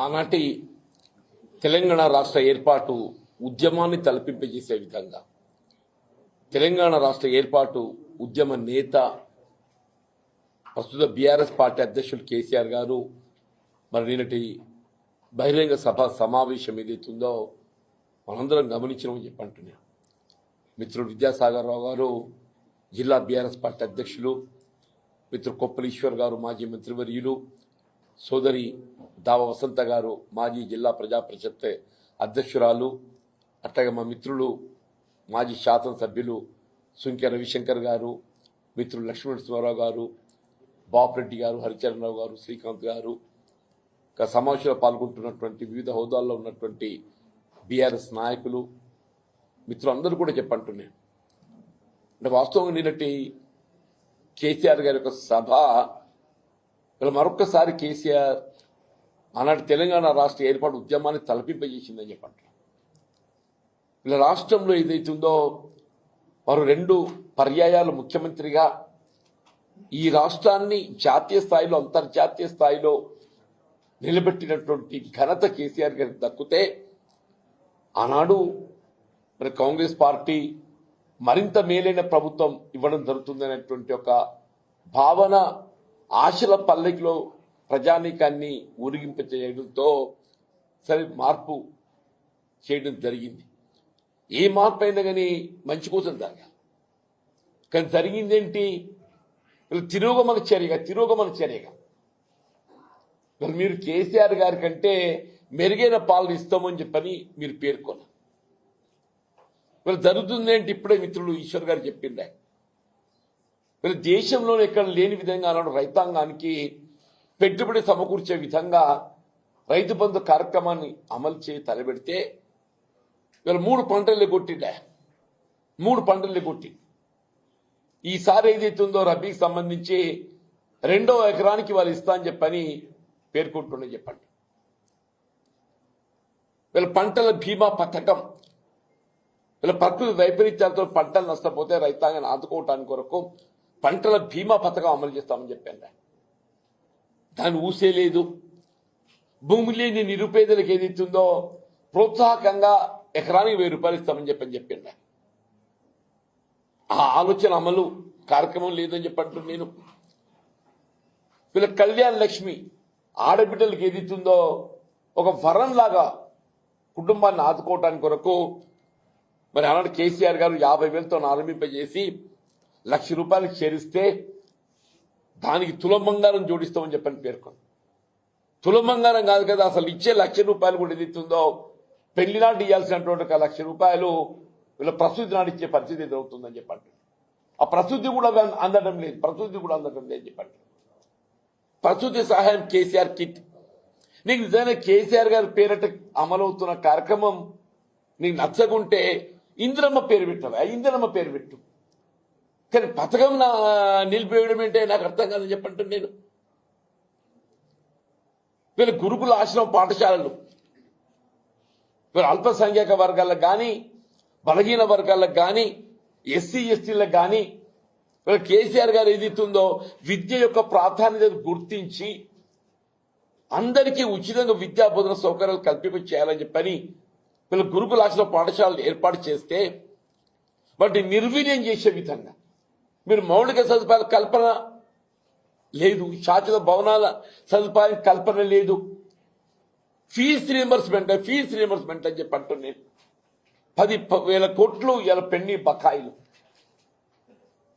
ఆనాటి తెలంగాణ రాష్ట్ర ఏర్పాటు ఉద్యమాన్ని తలపింపజేసే విధంగా తెలంగాణ రాష్ట్ర ఏర్పాటు ఉద్యమ నేత ప్రస్తుత బీఆర్ఎస్ పార్టీ అధ్యక్షులు కేసీఆర్ గారు మరి నిన్నటి బహిరంగ సభ సమావేశం ఏదైతుందో మనందరం గమనించమని చెప్పంటున్నాను. మిత్రుడు విద్యాసాగర్ రావు గారు జిల్లా బీఆర్ఎస్ పార్టీ అధ్యక్షులు, మిత్రుడు కొప్పల ఈశ్వర్ గారు మాజీ మంత్రివర్యులు, సోదరి దావ వసంత గారు మాజీ జిల్లా ప్రజా పరిషత్ అధ్యక్షురాలు, అట్లాగే మా మిత్రులు మాజీ శాసనసభ్యులు సుంకె రవిశంకర్ గారు, మిత్రులు లక్ష్మణస్వరరావు గారు, బాపిరెడ్డి గారు, హరిచరణరావు గారు, శ్రీకాంత్ గారు, సమావేశంలో పాల్గొంటున్నటువంటి వివిధ హోదాల్లో ఉన్నటువంటి బీఆర్ఎస్ నాయకులు మిత్రులందరూ కూడా చెప్పంటున్నాను. అంటే వాస్తవంగా నిన్నటి కేసీఆర్ గారి యొక్క సభ మరొక్కసారి కేసీఆర్ ఆనాటి తెలంగాణ రాష్ట్ర ఏర్పాటు ఉద్యమాన్ని తలపింపజేసిందని చెప్పంటారు. ఇలా రాష్ట్రంలో ఏదైతుందో వారు 2 పర్యాయాలు ముఖ్యమంత్రిగా ఈ రాష్ట్రాన్ని జాతీయ స్థాయిలో అంతర్జాతీయ స్థాయిలో నిలబెట్టినటువంటి ఘనత కేసీఆర్ గారికి దక్కితే ఆనాడు మరి కాంగ్రెస్ పార్టీ మరింత మేలైన ప్రభుత్వం ఇవ్వడం జరుగుతుందనేటువంటి ఒక భావన ఆశల పల్లకిలో ప్రజానీకాన్ని ఊరిగింపచేయడంతో సరే మార్పు చేయడం జరిగింది. ఏ మార్పు అయినా కానీ మంచి కోసం జరగాలి. కానీ జరిగిందేంటి? తిరోగమన చర్యగా మరి మీరు కేసీఆర్ గారి కంటే మెరుగైన పాలన ఇస్తామని చెప్పని మీరు పేర్కొన్నారు. మరి జరుగుతుందేంటి? ఇప్పుడే మిత్రులు ఈశ్వర్ గారు చెప్పిండే మరి దేశంలోనే ఎక్కడ లేని విధంగా అన్నాడు రైతాంగానికి పెట్టుబడి సమకూర్చే విధంగా రైతు బంధు కార్యక్రమాన్ని అమలు చేసి తలబెడితే వీళ్ళు 3 పంటలు కొట్టిండే 3 పంటలు కొట్టి ఈసారి ఏదైతుందో రబీకి సంబంధించి 2వ ఎకరానికి వాళ్ళు ఇస్తా అని చెప్పని పేర్కొంటుండే చెప్పండి. వీళ్ళ పంటల బీమా పథకం వీళ్ళ ప్రకృతి వైపరీత్యాలతో పంటలు నష్టపోతే రైతాంగాన్ని ఆదుకోవటానికి కొరకు పంటల బీమా పథకం అమలు చేస్తామని చెప్పాను. దాన్ని ఊసేలేదు. భూమి లేని నిరుపేదలకు ఏదైతుందో ప్రోత్సాహకంగా ఎకరానికి 1000 రూపాయలు ఇస్తామని చెప్పిండ. ఆ ఆలోచన అమలు కార్యక్రమం లేదని చెప్పంటున్నాను నేను. వీళ్ళ కళ్యాణ లక్ష్మి ఆడబిడ్డలకు ఏదైతుందో ఒక వరంలాగా కుటుంబాన్ని ఆదుకోవటానికి కొరకు మరి ఆనాడు కేసీఆర్ గారు 50,000తో ఆరంభింపజేసి 1,00,000 రూపాయలకు చేరిస్తే దానికి తులం బంగారం జోడిస్తామని చెప్పని పేర్కొంది. తులం బంగారం కాదు కదా, అసలు ఇచ్చే 1,00,000 రూపాయలు కూడా ఏదైతుందో పెళ్లి నాటి ఇవ్వాల్సినటువంటి 1,00,000 రూపాయలు వీళ్ళ ప్రసూతి నాడు ఇచ్చే పరిస్థితి ఎదురవుతుందని చెప్పండి. ఆ ప్రసూతి కూడా అందడం లేదు చెప్పండి. ప్రసూతి సహాయం కేసీఆర్ కిట్ నీకు నిజంగా కేసీఆర్ గారి పేరట అమలవుతున్న కార్యక్రమం నీకు నచ్చకుంటే ఇందిరమ్మ పేరు పెట్టు. కానీ పథకం నిలిపేయడం ఏంటే నాకు అర్థం కాదని చెప్పంటాను నేను. వీళ్ళ గురుకుల ఆశ్రమ పాఠశాలలు వీళ్ళ అల్పసంఖ్యాక వర్గాలకు కానీ బలహీన వర్గాలకు కానీ ఎస్సీ ఎస్టీలకు కానీ వీళ్ళ కేసీఆర్ గారు ఏదైతుందో విద్య యొక్క ప్రాధాన్యత గుర్తించి అందరికీ ఉచితంగా విద్యా బోధన సౌకర్యాలు కల్పింప చేయాలని చెప్పని వీళ్ళ గురుకుల ఆశ్రమ పాఠశాలలు ఏర్పాటు చేస్తే వాటిని నిర్వీర్యం చేసే విధంగా మీరు మౌలిక సదుపాయాల కల్పన లేదు, శాశ్వత భవనాల సదుపాయం కల్పన లేదు, ఫీజు రీయింబర్స్మెంట్ అని చెప్పి అంటున్నాను. 10,000 కోట్లు ఇలా పెండింగ్ బకాయిలు.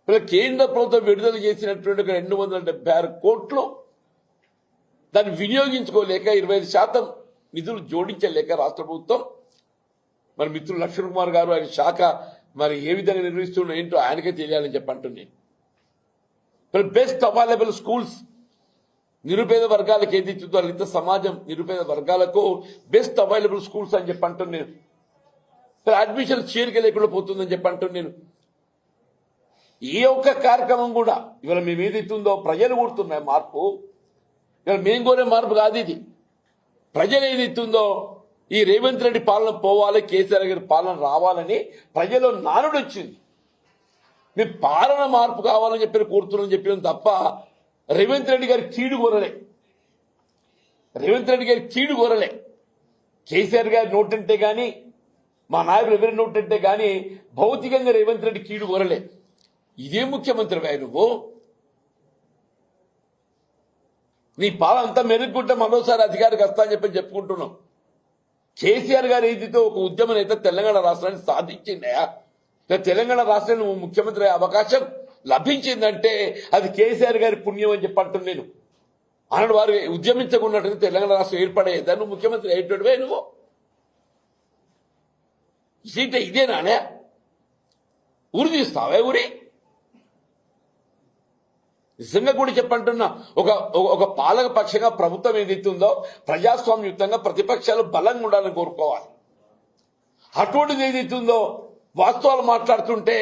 ఇలా కేంద్ర ప్రభుత్వం విడుదల చేసినటువంటి 276 కోట్లు దాన్ని వినియోగించుకోలేక 25% నిధులు జోడించలేక రాష్ట్ర ప్రభుత్వం మరి మిత్రులు లక్ష్మణ్ కుమార్ గారు ఆయన శాఖ మరి ఏ విధంగా నిర్వహిస్తున్నా ఏంటో ఆయనకే తెలియాలని చెప్పంటున్నాను. మరి బెస్ట్ అవైలబుల్ స్కూల్స్ నిరుపేద వర్గాలకు ఏది ఇచ్చుతో ఇంత సమాజం నిరుపేద వర్గాలకు బెస్ట్ అవైలబుల్ స్కూల్స్ అని చెప్పంటున్నాను. అడ్మిషన్ చేరిక లేకుండా పోతుందని చెప్పంటున్నాను. ఏ ఒక్క కార్యక్రమం కూడా ఇవాళ మేము ఏదైతుందో ప్రజలు కోరుతున్నాయి మార్పు. ఇవాళ మేము కోరే మార్పు కాదు ఇది. ప్రజలు ఏదైతుందో ఈ రేవంత్ రెడ్డి పాలన పోవాలి, కేసీఆర్ గారి పాలన రావాలని ప్రజల్లో నానుడు వచ్చింది. మేము పాలన మార్పు కావాలని చెప్పి కోరుతున్నాం చెప్పినాం తప్ప రేవంత్ రెడ్డి గారి కీడు కోరలే. రేవంత్ రెడ్డి గారి కీడు కోరలే. కేసీఆర్ గారి నోటంటే గాని మా నాయకులు ఎవరి నోటంటే గాని భౌతికంగా రేవంత్ రెడ్డి కీడు కోరలే. ఇదే ముఖ్యమంత్రిగా నువ్వు నీ పాలన అంతా మెరుగుకుంటే మరోసారి అధికారికి వస్తా అని చెప్పి చెప్పుకుంటున్నావు. కేసీఆర్ గారి ఏదితో ఒక ఉద్యమం అయితే తెలంగాణ రాష్ట్రాన్ని సాధించిందయా. తెలంగాణ రాష్ట్రాన్ని నువ్వు ముఖ్యమంత్రి అయ్యే అవకాశం లభించిందంటే అది కేసీఆర్ గారి పుణ్యం అని చెప్పంటున్నాను నేను. అన్నాడు వారు ఉద్యమించకున్నట్టు తెలంగాణ రాష్ట్రం ఏర్పడేదా నువ్వు ముఖ్యమంత్రి అయ్యేటోడివే. నువ్వు సీట ఇదేనానే ఊరి తీస్తావే ఊరి. నిజంగా కూడా చెప్పంటున్నా ఒక పాలక పక్షంగా ప్రభుత్వం ఏదైతుందో ప్రజాస్వామ్యయుతంగా ప్రతిపక్షాలు బలంగా ఉండాలని కోరుకోవాలి. అటువంటిది ఏదైతుందో వాస్తవాలు మాట్లాడుతుంటే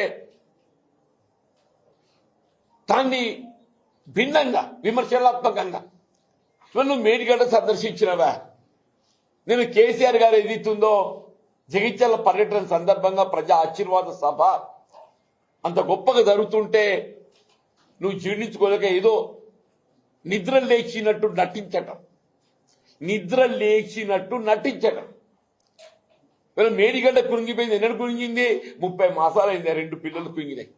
దాన్ని భిన్నంగా విమర్శనాత్మకంగా నువ్వు మేడిగడ్డ సందర్శించినవా. నేను కేసీఆర్ గారు ఏదైతుందో జగిత్యాల పర్యటన సందర్భంగా ప్రజా ఆశీర్వాద సభ అంత గొప్పగా జరుగుతుంటే నువ్వు జీర్ణించుకోలేక ఏదో నిద్ర లేచినట్టు నటించటం. మేడిగడ్డ కురింగిపోయింది. ఎన్నడు కురింగింది? 30 మాసాలైంది. 2 పిల్లలు కురింగినాయి.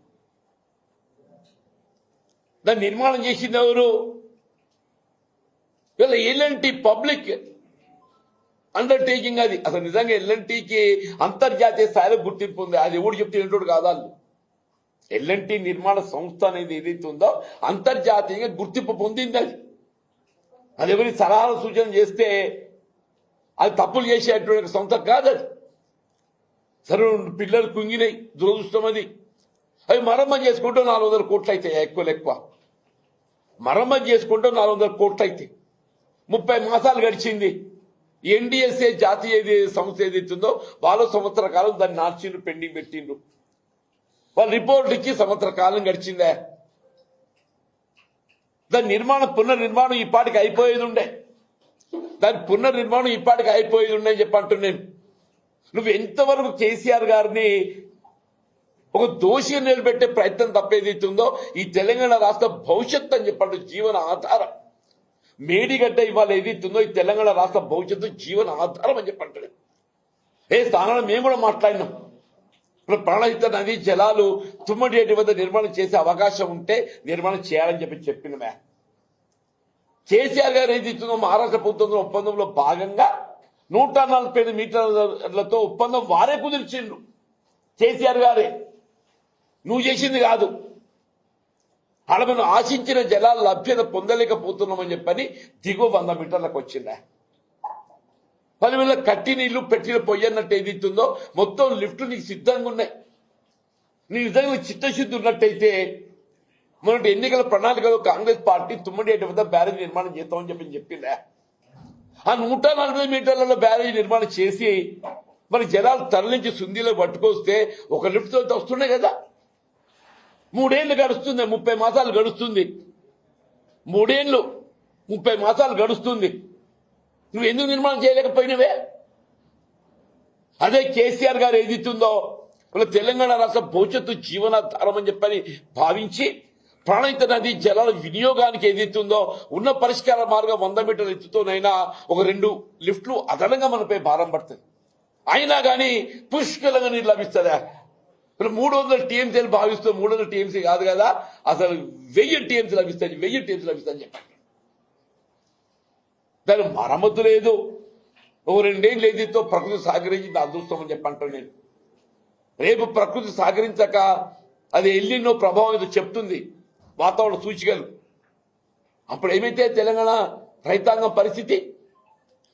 దాన్ని నిర్మాణం చేసింది ఎవరు? వీళ్ళ ఎల్ఎన్టీ పబ్లిక్ అండర్టేకింగ్. అది అసలు నిజంగా ఎల్ఎన్టీకి అంతర్జాతీయ స్థాయిలో గుర్తింపు ఉంది. అది ఎవడు చెప్తే ఏంటోడు కాదా. ఎల్ఎన్టీ నిర్మాణ సంస్థ అనేది ఏదైతే ఉందో అంతర్జాతీయంగా గుర్తింపు పొందింది. అది ఎవరి సలహాలు సూచన చేస్తే అది తప్పులు చేసేటువంటి సంస్థ కాదు. అది సరే పిల్లలు కుంగినాయి, దురదృష్టం. అది అవి మరమ్మతు చేసుకుంటూ 400 కోట్లు అవుతాయి. ఎక్కువ మరమ్మతు చేసుకుంటూ 400 కోట్లు అవుతాయి. 30 మాసాలు గడిచింది. ఎన్డీఎస్ఏ జాతీయ సంస్థ ఏదైతుందో వాళ్ళు సంవత్సర కాలం దాన్ని నార్చిండ్రు, పెండింగ్ పెట్టిండ్రు. వాళ్ళు రిపోర్ట్ ఇచ్చి సంవత్సర కాలం గడిచిందే. దాని పునర్నిర్మాణం ఈ పాటికి అయిపోయేది ఉండే. అని చెప్పి అంటున్నాను. నువ్వు ఎంతవరకు కేసీఆర్ గారిని ఒక దోషిగా నిలబెట్టే ప్రయత్నం తప్పేదైతుందో ఈ తెలంగాణ రాష్ట్ర భవిష్యత్తు అని చెప్పండి, జీవన ఆధారం. మేడిగడ్డ ఇవాళ ఏదైతుందో ఈ తెలంగాణ రాష్ట్ర భవిష్యత్తు జీవన ఆధారం అని చెప్పంటాడు. స్థానాలు మేము కూడా మాట్లాడినాం. ఇప్పుడు ప్రాణహిత నదీ జలాలు తుమ్మడియేటి వద్ద నిర్మాణం చేసే అవకాశం ఉంటే నిర్మాణం చేయాలని చెప్పినమే. కేసీఆర్ గారు ఏదైతుందో మహారాష్ట్ర ప్రభుత్వంలో ఒప్పందంలో భాగంగా 145 మీటర్లతో ఒప్పందం వారే కుదిర్చిండ్రు. కేసీఆర్ గారే, నువ్వు చేసింది కాదు. అలా మనం ఆశించిన జలాల లభ్యత పొందలేకపోతున్నామని చెప్పని దిగువ 100 మీటర్లకు వచ్చిందా. పని వల్ల కట్టి నీళ్లు పెట్టిన పొయ్యి అన్నట్టు ఏదైతుందో మొత్తం లిఫ్ట్లు నీకు సిద్ధంగా ఉన్నాయి. నీ నిజంగా చిత్తశుద్ధి ఉన్నట్టయితే మొన్నటి ఎన్నికల ప్రణాళికలో కాంగ్రెస్ పార్టీ తుమ్మడియేటి వద్ద బ్యారేజ్ నిర్మాణం చేస్తామని చెప్పిందా. ఆ 140 మీటర్లలో బ్యారేజ్ నిర్మాణం చేసి మరి జలాలు తరలించి సుందీలో పట్టుకొస్తే ఒక లిఫ్ట్ తో వస్తున్నాయి కదా. 3 ఏళ్ళు గడుస్తుంది, 30 మాసాలు గడుస్తుంది. 3 ఏళ్ళు 30 మాసాలు గడుస్తుంది. నువ్వు ఎందుకు నిర్మాణం చేయలేకపోయినవే? అదే కేసీఆర్ గారు ఏదిస్తుందో తెలంగాణ రాష్ట్ర భవిష్యత్తు జీవనాధారం అని చెప్పని భావించి ప్రాణహిత నదీ జలాల వినియోగానికి ఏదైతుందో ఉన్న పరిష్కార మార్గం 100 మీటర్ల ఎత్తుతోనైనా ఒక 2 లిఫ్ట్లు అదనంగా మనపై భారం పడుతుంది. అయినా కానీ పుష్కలంగా నీరు లభిస్తుందా? 300 టీఎంసీలు భావిస్తూ 300 టీఎంసీ కాదు కదా, అసలు 1000 టీఎంసీ లభిస్తాయి. 1000 టీఎంసీ లభిస్తాయని చెప్పండి. దాని మరమ్మతు లేదు. ఓ 2 ఏళ్ళు ఏదైతే ప్రకృతి సహకరించి అదృష్టం అని చెప్పంటాను నేను. రేపు ప్రకృతి సహకరించక అది ఎల్లినో ప్రభావం ఏదో చెప్తుంది వాతావరణ సూచికలు. అప్పుడు ఏమైతే తెలంగాణ రైతాంగం పరిస్థితి?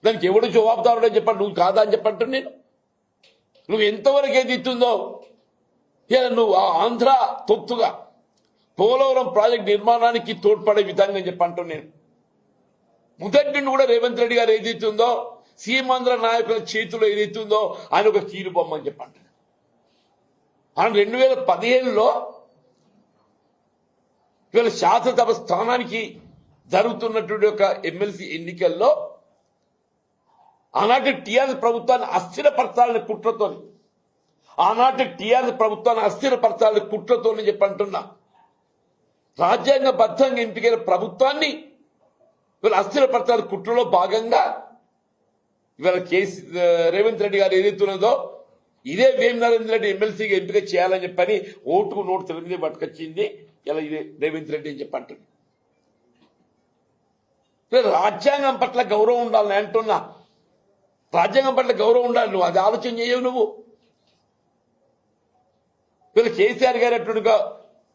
దానికి ఎవడు జవాబుదారుడు అని చెప్పండి. నువ్వు కాదా అని చెప్పంటాను నేను. నువ్వు ఎంతవరకు ఏది ఇస్తుందో నువ్వు ఆంధ్ర తొత్తుగా పోలవరం ప్రాజెక్ట్ నిర్మాణానికి తోడ్పడే విధంగా చెప్పంటాను నేను. మొదటి నుండి కూడా రేవంత్ రెడ్డి గారు ఏదైతుందో సీమాంధ్ర నాయకుల చేతిలో ఏదైతుందో ఆయన ఒక కీలు బొమ్మ అని చెప్పండి. ఆయన 2015లో ఇవాళ శాసనసభ స్థానానికి జరుగుతున్నటువంటి ఒక ఎమ్మెల్సీ ఎన్నికల్లో ఆనాటి టీఆర్ఎస్ ప్రభుత్వాన్ని అస్థిరపరచాలని కుట్రతోని చెప్పంటున్నా. రాజ్యాంగబద్ధంగా ఎంపికైన ప్రభుత్వాన్ని వీళ్ళు అస్థిరపరచాలి కుట్రలో భాగంగా ఇవాళ రేవంత్ రెడ్డి గారు ఏదైతున్నదో ఇదే వేం నరేంద్ర రెడ్డి ఎమ్మెల్సీగా ఎంపిక చేయాలని చెప్పని ఓటుకు నోటు తెలియదు పట్టుకొచ్చింది ఇలా ఇదే రేవంత్ రెడ్డి అని చెప్పి అంటుంది. రాజ్యాంగం పట్ల గౌరవం ఉండాలని అంటున్నా. రాజ్యాంగం పట్ల గౌరవం ఉండాలి. నువ్వు అది ఆలోచన చేయవు. నువ్వు వీళ్ళు కేసీఆర్ గారు అట్టుగా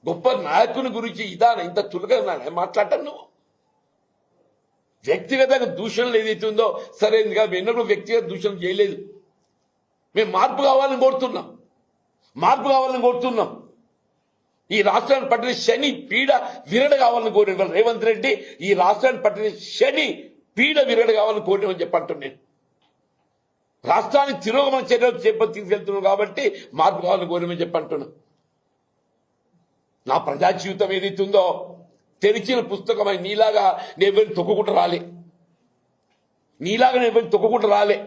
గొప్ప నాయకుని గురించి ఇంత చులకన మాట్లాడటం నువ్వు. వ్యక్తిగతంగా దూషణలు ఏదైతే ఉందో సరైనదిగా ఎన్నడూ వ్యక్తిగత దూషణ చేయలేదు. మేము మార్పు కావాలని కోరుతున్నాం. ఈ రాష్ట్రాన్ని పట్టిన శని పీడ విరడ కావాలని కోరిన రేవంత్ రెడ్డి ఈ రాష్ట్రాన్ని పట్టిన శని పీడ విరడ కావాలని కోరినని చెప్పంటున్నాను. నేను రాష్ట్రాన్ని తిరోగమన చర్యలు తీసుకెళ్తున్నాను కాబట్టి మార్పు కావాలని కోరినని చెప్పంటున్నా. నా ప్రజా జీవితం ఏదైతుందో తెరిచిన పుస్తకమై నీలాగా నేను తొక్కుకుంటూ రాలే.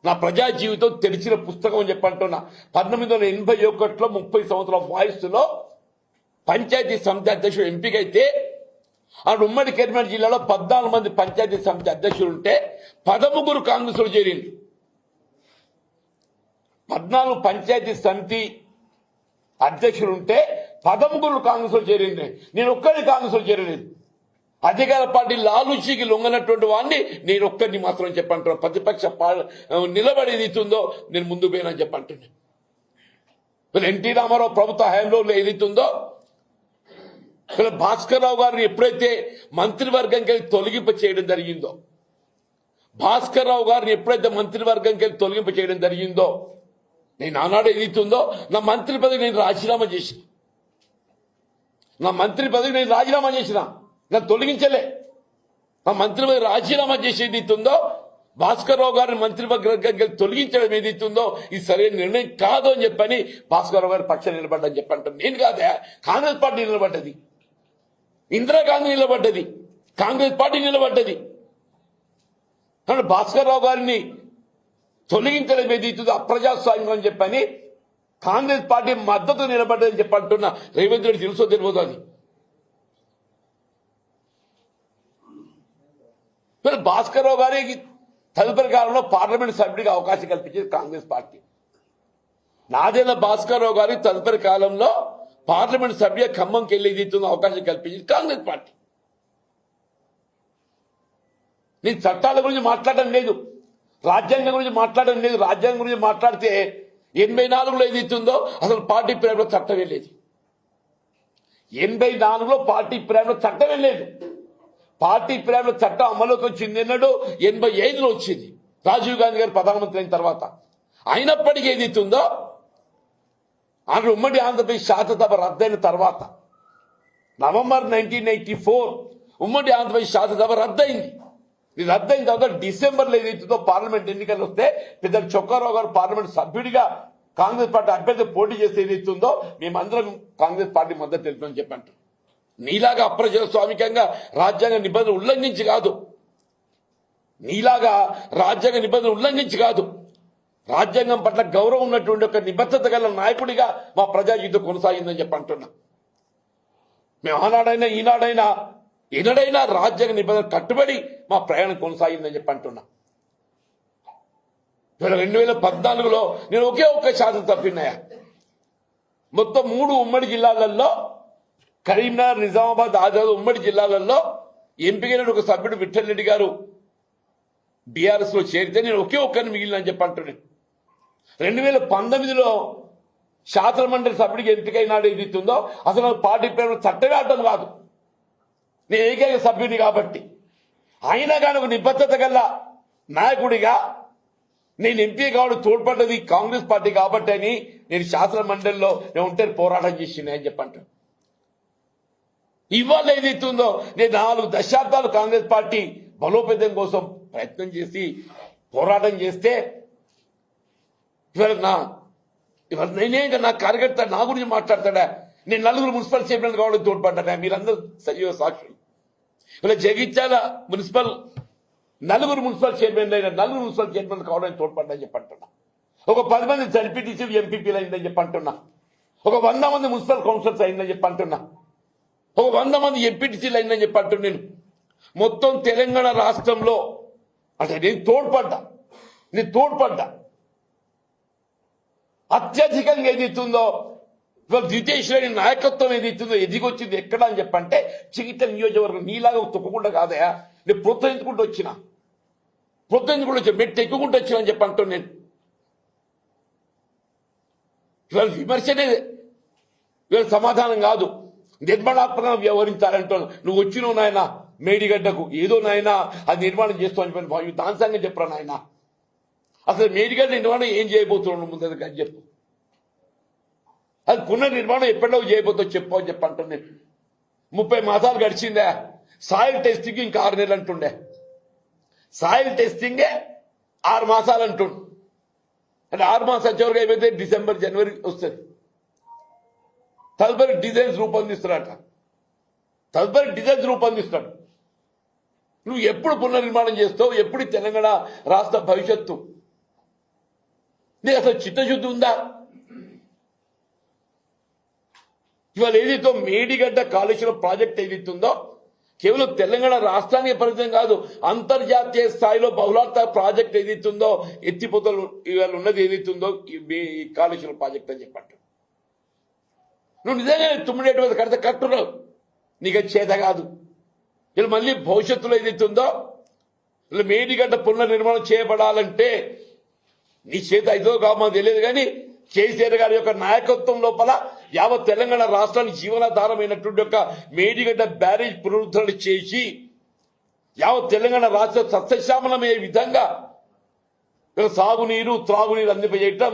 నా ప్రజా జీవితం తెరిచిన పుస్తకం అని చెప్పంటున్నా. 1981లో 30 సంవత్సరాల వయస్సులో పంచాయతీ సమితి అధ్యక్షుడు ఎంపికైతే ఆ ఉమ్మడి కరీంనగర్ జిల్లాలో 14 మంది పంచాయతీ సమితి అధ్యక్షులు ఉంటే 13 కాంగ్రెస్లో చేరింది. 14 పంచాయతీ సమితి అధ్యక్షులు ఉంటే 13 కాంగ్రెస్లో చేరింది. నేను ఒక్కరిని కాంగ్రెస్లో చేరలేదు. అధికార పార్టీ లాలూచీకి లొంగనటువంటి వాడిని నేను ఒక్కరిని మాత్రం చెప్పంటున్నా. ప్రతిపక్ష నిలబడేది ఇస్తుందో నేను ముందు పోయినా చెప్పంటున్నాను. ఎన్టీ రామారావు ప్రభుత్వ హయాంలో ఏదైతుందో భాస్కర్ రావు గారిని ఎప్పుడైతే మంత్రివర్గంకి తొలగింప చేయడం జరిగిందో నేను ఆనాడు ఏదైతుందో నా మంత్రి పదవి నేను రాజీనామా చేసిన. నన్ను తొలగించలే. నా మంత్రి పదవి రాజీనామా చేసేది ఇస్తుందో భాస్కర్ రావు గారిని మంత్రివర్గంకి తొలగించడం ఏదైతుందో ఇది సరైన నిర్ణయం కాదు అని చెప్పని భాస్కర్ రావు గారి పక్షాన్ని నిలబడ్డని చెప్పంటాను. నేను కాదా, కాంగ్రెస్ పార్టీ నిలబడ్డది. ఇందిరాగాంధీ నిలబడ్డది. కాంగ్రెస్ పార్టీ నిలబడ్డది. కానీ భాస్కర్ రావు గారిని తొలగించడం ఏదైతుందో అప్రజాస్వామ్యం అని చెప్పని కాంగ్రెస్ పార్టీ మద్దతు నిలబడ్డదని చెప్పంటున్నా. రేవంత్ రెడ్డి తెలుసో తెలియదు అది. మరి భాస్కర్ రావు గారికి తదుపరి కాలంలో పార్లమెంట్ సభ్యుడిగా అవకాశం కల్పించేది కాంగ్రెస్ పార్టీ. నాదేళ్ల భాస్కర్ రావు గారికి తదుపరి కాలంలో పార్లమెంట్ సభ్యుడిగా ఖమ్మంకి వెళ్ళేది అవకాశం కల్పించేది కాంగ్రెస్ పార్టీ. నేను చట్టాల గురించి మాట్లాడడం లేదు, రాజ్యాంగం గురించి మాట్లాడడం లేదు. రాజ్యాంగం గురించి మాట్లాడితే 84లో ఏదైతుందో అసలు పార్టీ ప్రేమలో చట్టమే లేదు. 84లో పార్టీ ప్రేమలో చట్టమే లేదు. పార్టీ ప్రేమలో చట్టం అమలుకి వచ్చింది ఎన్నడూ 85లో వచ్చింది రాజీవ్ గాంధీ గారు ప్రధానమంత్రి అయిన తర్వాత. అయినప్పటికీ ఏదైతుందో ఆంధ్ర ఉమ్మడి ఆంధ్రప్రదేశ్ శాసనసభ రద్దయిన తర్వాత నవంబర్ 1984 ఉమ్మడి ఆంధ్రప్రదేశ్ శాసనసభ రద్దయింది. ఇది రద్దయిన తర్వాత డిసెంబర్లో ఏదైతుందో పార్లమెంట్ ఎన్నికలు వస్తే పెద్ద చొక్కారావు గారు పార్లమెంట్ సభ్యుడిగా కాంగ్రెస్ పార్టీ అభ్యర్థి పోటీ చేస్తే ఏదైతుందో మేమందరం కాంగ్రెస్ పార్టీ మద్దతు తెలుపుతామని చెప్పంటారు. నీలాగా అప్రజాస్వామికంగా రాజ్యాంగ నిబంధనలు ఉల్లంఘించి కాదు, రాజ్యాంగం పట్ల గౌరవం ఉన్నటువంటి ఒక నిబద్ధత గల నాయకుడిగా మా ప్రజా జీవితం కొనసాగిందని చెప్పంటున్నా. మేము ఆనాడైనా ఈనాడైనా ఎన్నడైనా రాజ్యాంగ నిబంధనలు కట్టుబడి మా ప్రయాణం కొనసాగిందని చెప్పంటున్నా. 2014లో నేను ఒకే ఒక్క శాతం తప్పినాయా. మొత్తం 3 ఉమ్మడి జిల్లాలలో కరీంనగర్, నిజామాబాద్, ఆదిలాబాద్ ఉమ్మడి జిల్లాలలో ఎంపికైన ఒక సభ్యుడు విఠల్ రెడ్డి గారు బీఆర్ఎస్ లో చేరితే నేను ఒకే ఒక్కరిని మిగిలినని చెప్పంటున్నాను. 2019లో శాసన మండలి సభ్యుడికి ఎంపికైనాడు ఏదైతుందో అసలు పార్టీ పేరు చట్టమే అడ్డం కాదు, నేను ఏకైక సభ్యుని కాబట్టి. అయినా కానీ ఒక నిబద్ధత గల నాయకుడిగా నేను ఎంపీ కావడం తోడ్పడ్డది కాంగ్రెస్ పార్టీ కాబట్టి అని నేను శాసన మండలిలో నేను ఉంటే పోరాటం చేసింది అని చెప్పంటాను. ఇవాళ ఏదైతుందో నేను 4 దశాబ్దాలు కాంగ్రెస్ పార్టీ బలోపేతం కోసం ప్రయత్నం చేసి పోరాటం చేస్తే ఇవాళ నేనే నా కార్యకర్త నా గురించి మాట్లాడతాడా. నేను 4 మున్సిపల్ చైర్మన్ కావడం తోడ్పడ్డా. మీరందరూ సజీవ సాక్షులు. ఇలా జగిత్యాల మున్సిపల్ 4 మున్సిపల్ చైర్మన్ అయిన 4 మున్సిపల్ చైర్మన్ కావడానికి తోడ్పడ్డా చెప్పంటున్నా. ఒక 10 మంది జడ్పీటీసీ ఎంపీపీలు అయిందని చెప్పంటున్నా. ఒక 100 మంది మున్సిపల్ కౌన్సిలర్స్ అయిందని చెప్పంటున్నా. ఒక 100 మంది ఎంపీటీసీలు అయిందని చెప్పంటున్నా. నేను మొత్తం తెలంగాణ రాష్ట్రంలో అంటే నేను తోడ్పడ్డా అత్యధికంగా ఏదైతుందో ఇవాళ ద్వితీయ శ్రేణి నాయకత్వం ఏదైతుందో ఎదిగొచ్చింది ఎక్కడ అని చెప్పంటే చికిత్స నియోజకవర్గం నీలాగా తొక్కకుండా కాదయా, నేను ప్రోత్సహించుకుంటూ వచ్చిన మెట్టు ఎక్కుకుంటూ వచ్చిన అని చెప్పంటాను నేను. ఇవాళ విమర్శనే ఇవాళ సమాధానం కాదు, నిర్మాణాత్మకంగా వ్యవహరించాలంటాను. నువ్వు వచ్చినావు నాయన మేడిగడ్డకు, ఏదో నాయన అది నిర్మాణం చేస్తావు అని చెప్పి దాని సంగతి చెప్పరా నాయన. అసలు మేడిగడ్డ నిర్మాణం ఏం చేయబోతున్నావు ముందు కానీ చెప్పు. అది పునర్నిర్మాణం ఎప్పటిలో చేయబోతావు చెప్పు అని చెప్పంటాను నేను. 30 మాసాలు గడిచిందే, సాయిల్ టెస్టింగ్ ఇంకా 6 నెలలు అంటుండే. సాయిల్ టెస్టింగే 6 మాసాలు అంటుండు. అంటే 6 మాసాలు చివరికి అయిపోతే డిసెంబర్ జనవరి వస్తుంది. తదుపరి డిజైన్స్ రూపొందిస్తాడు. నువ్వు ఎప్పుడు పునర్నిర్మాణం చేస్తావు? ఎప్పుడు తెలంగాణ రాష్ట్ర భవిష్యత్తు? నీకు అసలు చిత్తశుద్ధి ఉందా? ఇవాళ ఏదైతే మేడిగడ్డ కాళేశ్వరం ప్రాజెక్ట్ ఏదైతుందో కేవలం తెలంగాణ రాష్ట్రానికి పరిమితం కాదు, అంతర్జాతీయ స్థాయిలో బహుళార్థ ప్రాజెక్ట్ ఏదైతుందో ఎత్తిపోతలు ఇవాళ ఉన్నది ఏదైతుందో ఈ కాళేశ్వరం ప్రాజెక్ట్ అని చెప్పట్టు. నువ్వు నిజంగా 9 మీద కడితే కట్టున్నావు, నీకు చేత కాదు. ఇలా మళ్ళీ భవిష్యత్తులో ఏదైతుందో ఇలా మేడిగడ్డ పునర్నిర్మాణం చేయబడాలంటే నీ చేత అయితే కామో తెలియదు కానీ కేసీఆర్ గారి యొక్క నాయకత్వం లోపల యావత్ తెలంగాణ రాష్ట్రానికి జీవనాధారమైనటువంటి యొక్క మేడిగడ్డ బ్యారేజ్ పునరుద్ధరణ చేసి యావత్ తెలంగాణ రాష్ట్ర సస్యశ్యామలమయ్యే విధంగా సాగునీరు త్రాగునీరు అందింపజేయటం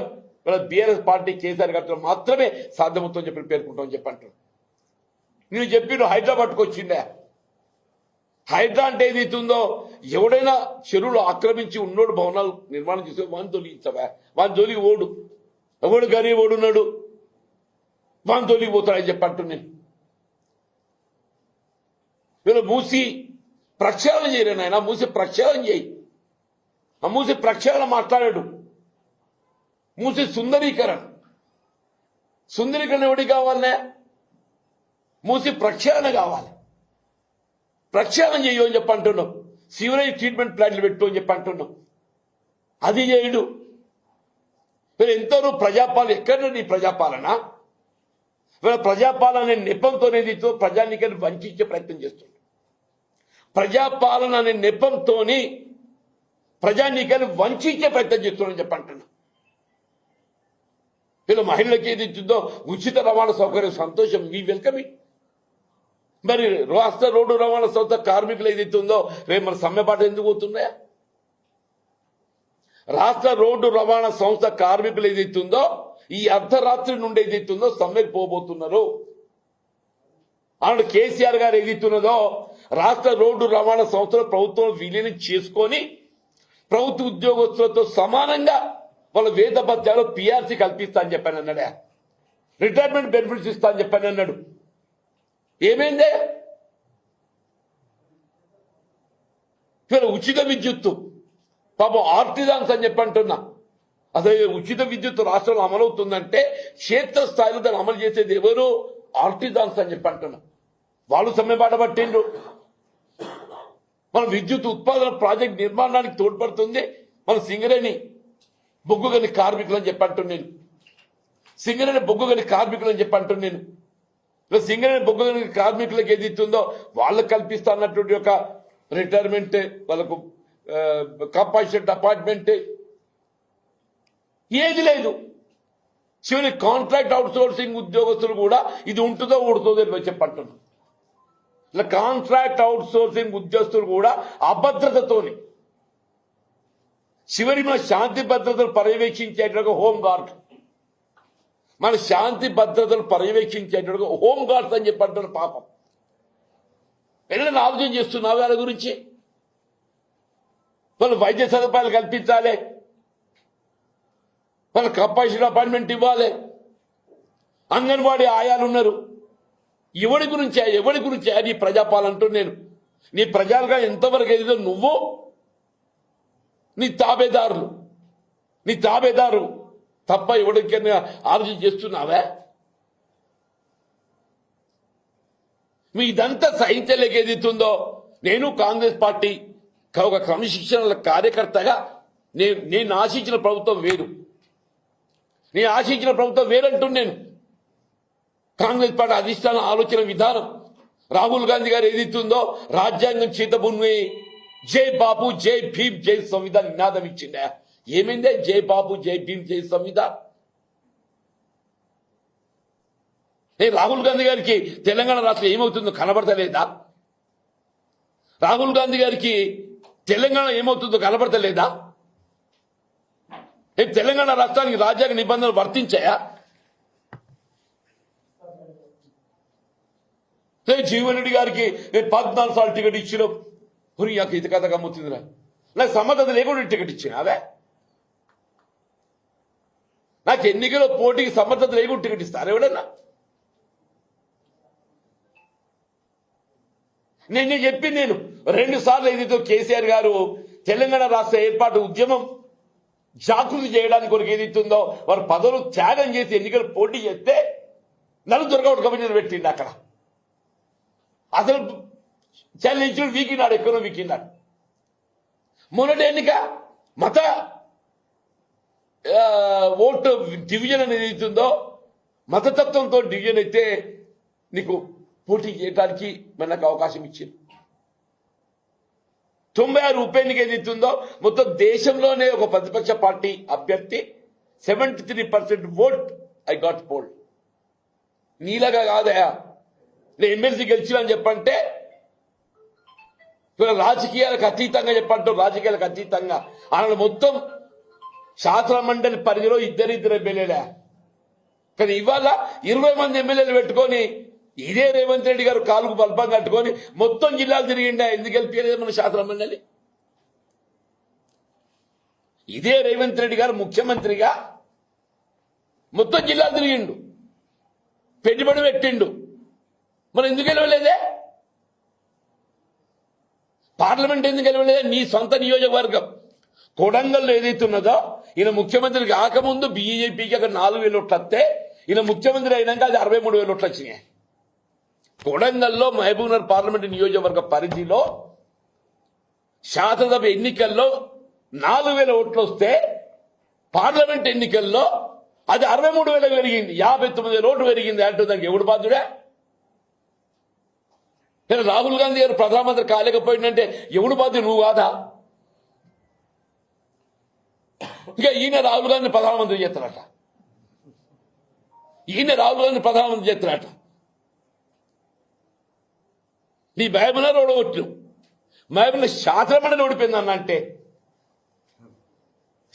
బీఆర్ఎస్ పార్టీ కేసీఆర్ గారితో మాత్రమే సాధ్యమవుతుందని చెప్పి పేర్కొంటామని చెప్పంటారు. నేను చెప్పి హైదరాబాద్కు వచ్చిండే. హైడ్రా అంటే ఏదైతుందో ఎవడైనా చెరువులు ఆక్రమించి ఉన్నోడు భవనాలు నిర్మాణం చేసే వాని తొలిగించవా? వాని జోలికి ఓడు, ఎవడు గరీబ్ ఓడున్నాడు వాని తొలిగి పోతాడని చెప్పంటు నేను. వీళ్ళు మూసి ప్రక్షాళన చేయలేను ఆయన, మూసి ప్రక్షాళన చేయి. ఆ మూసి ప్రక్షాళన మాట్లాడాడు. మూసి సుందరీకరణ ఎవరికి కావాలనే? మూసి ప్రక్షాళన కావాలి. ప్రక్షాళన చేయు అని చెప్పి అంటున్నాం. సీవరేజ్ ట్రీట్మెంట్ ప్లాంట్లు పెట్టు అని చెప్పి అంటున్నాం. అది చేయడు. మీరు ఎంతోనూ ప్రజాపాలన ఎక్కడ నీ ప్రజాపాలన? వీళ్ళ ప్రజాపాలన అనే నెపంతోనేది ప్రజానికాన్ని వంచే ప్రయత్నం చేస్తుంది. ప్రజాపాలన అనే నెపంతోని ప్రజానీకాన్ని వంచే ప్రయత్నం చేస్తున్నారని చెప్పి అంటున్నా. వీళ్ళు మహిళలకి ఏది ఇచ్చిందో ఉచిత రవాణా సౌకర్యం సంతోషం, మీ వెల్కమ్. మరి రాష్ట్ర రోడ్డు రవాణా సంస్థ కార్మికులు ఏదైతే ఉందో రేపు మన సమ్మెపాట ఎందుకు పోతున్నాయా? రాష్ట్ర రోడ్డు రవాణా సంస్థ కార్మికులు ఏదైతే ఉందో ఈ అర్ధరాత్రి నుండి ఏదైతే ఉందో సమ్మెకు పోబోతున్నారు. ఆనాడు కేసీఆర్ గారు ఏదైతున్నదో రాష్ట్ర రోడ్డు రవాణా సంస్థలు ప్రభుత్వం విలీనం చేసుకొని ప్రభుత్వ ఉద్యోగస్తులతో సమానంగా వాళ్ళ వేద భత్యాలు పీఆర్సీ కల్పిస్తా అని చెప్పాను అన్నాడే. రిటైర్మెంట్ బెనిఫిట్స్ ఇస్తా అని చెప్పాను అన్నాడు. ఏమైందే? ఉచిత విద్యుత్తు పాపం ఆర్టిజాన్స్ అని చెప్పి అంటున్నా. అసలు ఉచిత విద్యుత్ రాష్ట్రంలో అమలవుతుందంటే క్షేత్రస్థాయిలో దాన్ని అమలు చేసేది ఎవరు? ఆర్టిజాన్స్ అని చెప్పి అంటున్నా. వాళ్ళు సమ్మెబాట పట్టిండ్రు. మన విద్యుత్ ఉత్పాదన ప్రాజెక్ట్ నిర్మాణానికి తోడ్పడుతుంది మన సింగరేణి బొగ్గుగని కార్మికులు అని చెప్పి అంటున్నాను. సింగరేణి బొగ్గుగని కార్మికులు అని చెప్పి అంటున్నాను. సింగరేణి బొగ్గుగని కార్మికులకు ఏది ఇస్తుందో వాళ్ళకు కల్పిస్తా అన్నటువంటి ఒక రిటైర్మెంట్, వాళ్ళకు కంపల్సరీ అపాయింట్మెంట్ ఏది లేదు. చివరి కాంట్రాక్ట్ అవుట్ సోర్సింగ్ ఉద్యోగస్తులు కూడా ఇది ఉంటుందో ఊడుతుందో అని చెప్పంటున్నాను. ఇలా కాంట్రాక్ట్ అవుట్ సోర్సింగ్ ఉద్యోగస్తులు కూడా అభద్రతతోని చివరి మన శాంతి భద్రతలు పర్యవేక్షించేటట్టుగా హోంగార్డ్, మన శాంతి భద్రతలు పర్యవేక్షించేటట్టుగా హోంగార్డ్స్ అని చెప్పంటున్నారు. పాపం ఎన్నైనా ఆలోచన చేస్తున్నావు వాళ్ళ గురించి? వాళ్ళు వైద్య సదుపాయాలు కల్పించాలి, వాళ్ళ కంపల్సరీ అపాయింట్మెంట్ ఇవ్వాలి. అంగన్వాడీ ఆయాలు ఉన్నారు. ఎవరి గురించి నీ ప్రజాపాలన అంటూ నేను నీ ప్రజలుగా ఎంతవరకు ఏదో నువ్వు నీ తాబేదారు తప్ప ఎవరికైనా ఆలోచన చేస్తున్నావా? మీ ఇదంతా సహించలేక ఏదైతుందో నేను కాంగ్రెస్ పార్టీ ఒక క్రమశిక్షణ కార్యకర్తగా నేను ఆశించిన ప్రభుత్వం వేరు, నేను ఆశించిన ప్రభుత్వం వేరంటున్నాను. కాంగ్రెస్ పార్టీ అధిష్టాన ఆలోచన విధానం రాహుల్ గాంధీ గారు ఏదైతుందో రాజ్యాంగం చేతబుని జై బాబు జై భీమ్ జై సంవిధాన్ నినాదం ఇచ్చిండే. ఏమైందే జై బాబు జై భీమ్ జై సంవిధాన్? రాహుల్ గాంధీ గారికి తెలంగాణ రాష్ట్రం ఏమవుతుందో కనబడతలేదా? రాహుల్ గాంధీ గారికి తెలంగాణ ఏమవుతుందో కనబడతలేదా? తెలంగాణ రాష్ట్రానికి రాజ్యాంగ నిబంధనలు వర్తించాయా? జీవన్ రెడ్డి గారికి 14 సార్లు టికెట్ ఇచ్చిన నాకు ఇది కథ గమ్ముతుందిరా, నాకు సమర్థత లేకుండా టికెట్ ఇచ్చిన అవే, నాకు ఎన్నికలో పోటీకి సమర్థత లేకుండా టికెట్ ఇస్తారు ఎవడన్నా? నేను చెప్పింది, నేను 2 సార్లు ఏదైతే కేసీఆర్ గారు తెలంగాణ రాష్ట్ర ఏర్పాటు ఉద్యమం జాగృతి చేయడానికి కొరకు ఏదైతుందో వారు పదవులు త్యాగం చేసి ఎన్నికలు పోటీ చేస్తే నన్ను దొరకౌట్ కమిటీని పెట్టిండు. అక్కడ అసలు చల్లించుడు వీకినాడు, ఎక్కడో వీకినాడు. మొన్నటి ఎన్నిక మత ఓటు డివిజన్ అనేది అవుతుందో మతతత్వంతో డివిజన్ అయితే నీకు పోటీ చేయడానికి మనకు అవకాశం ఇచ్చింది. 96 ఉప ఎన్నిక ఏదైతుందో మొత్తం దేశంలోనే ఒక ప్రతిపక్ష పార్టీ అభ్యర్థి 73% ఓట్ ఐ గాట్ పోల్డ్. నీలాగా కాదయా నేను ఎమ్మెల్సీ గెలిచిన అని చెప్పంటే రాజకీయాలకు అతీతంగా చెప్పంటారు, రాజకీయాలకు అతీతంగా ఆయన మొత్తం శాసన మండలి పరిధిలో ఇద్దరు ఎమ్మెల్యేలే. కానీ ఇవాళ 20 మంది ఎమ్మెల్యేలు పెట్టుకొని ఇదే రేవంత్ రెడ్డి గారు కాలుకు బల్బం కట్టుకొని మొత్తం జిల్లాలు తిరిగిండా. ఎందుకు గెలిపలేదు మన శాసన మండలి? ఇదే రేవంత్ రెడ్డి గారు ముఖ్యమంత్రిగా మొత్తం జిల్లాలు తిరిగిండు, పెట్టుబడి పెట్టిండు, మనం ఎందుకు గెలవలేదే? పార్లమెంట్ ఎందుకు గెలవలేదే? నీ సొంత నియోజకవర్గం కొడంగల్లో ఏదైతున్నదో ఈయన ముఖ్యమంత్రి కాకముందు బీజేపీకి అక్కడ 4,000 ఓట్లు వస్తే ఈయన ముఖ్యమంత్రి అయినాక అది 63,000 ఓట్లు వచ్చినాయి. కొడంగల్లో మహబూబ్నగర్ పార్లమెంట్ నియోజకవర్గ పరిధిలో శాసనసభ ఎన్నికల్లో 4,000 ఓట్లు వస్తే పార్లమెంట్ ఎన్నికల్లో అది 63,000 పెరిగింది, 59,000 ఓట్లు పెరిగింది అంటూ దానికి ఎవడు బాధ్యుడే? రాహుల్ గాంధీ గారు ప్రధానమంత్రి కాలేకపోయిందంటే ఎవడు బాధ్యుడు? నువ్వు కాదా? ఇంకా ఈయన రాహుల్ గాంధీ ప్రధానమంత్రి చేస్తారట, ఈయన రాహుల్ గాంధీ ప్రధానమంత్రి చేస్తారట. నీ మహబూబ్నగర్ ఓడగొట్టు, మహబూబ్నగర్ శాసనమండలి ఓడిపోయింది అన్న, అంటే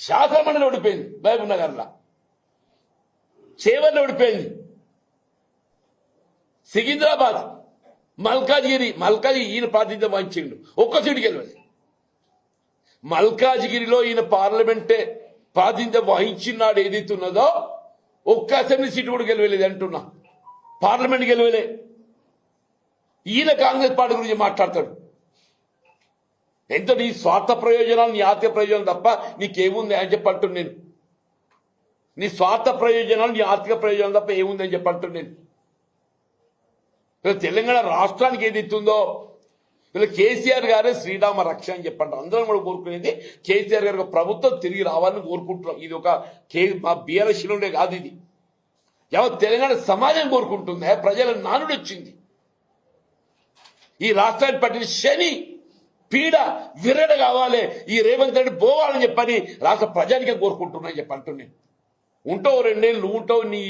శాసనమండలి ఓడిపోయింది మహబూబ్నగర్లో, చేవెళ్ళ ఓడిపోయింది, సికింద్రాబాద్ మల్కాజ్గిరి ఈయన ప్రాతినిధ్యం వహించిండు, ఒక్క సీటు గెలవలేదు. మల్కాజ్గిరిలో ఈయన పార్లమెంటే ప్రాతినిధ్యం వహించినాడు ఏదైతున్నదో ఒక్క అసెంబ్లీ సీటు కూడా గెలవలేదు అంటున్నా, పార్లమెంట్ గెలవలే. ఈయన కాంగ్రెస్ పార్టీ గురించి మాట్లాడతాడు. ఎంత నీ స్వార్థ ప్రయోజనాలు, నీ ఆర్థిక ప్రయోజనాలు తప్ప నీకేముంది అని చెప్పంటున్నాను నేను. నీ స్వార్థ ప్రయోజనాలు, నీ ఆర్థిక ప్రయోజనాలు తప్ప ఏముంది అని చెప్పంటున్నాను నేను. తెలంగాణ రాష్ట్రానికి ఏదైతుందో వీళ్ళు కేసీఆర్ గారే శ్రీరామ రక్ష అని చెప్పంటారు. అందరం కూడా కోరుకునేది కేసీఆర్ గారి ప్రభుత్వం తిరిగి రావాలని కోరుకుంటున్నాం. ఇది ఒక మా బీఆర్ఎస్ శిలుండే కాదు, ఇది యావత్ తెలంగాణ సమాజం కోరుకుంటుంది. ప్రజల నానుడు వచ్చింది. ఈ రాష్ట్రాన్ని పట్టిన శని పీడ విరడ కావాలి, ఈ రేవంత్ రెడ్డి పోవాలని చెప్పని రాష్ట్ర ప్రజానికే కోరుకుంటున్నాను చెప్పంటున్నాను. ఉంటావు 2 ఏళ్ళు నువ్వు ఉంటావు, నీ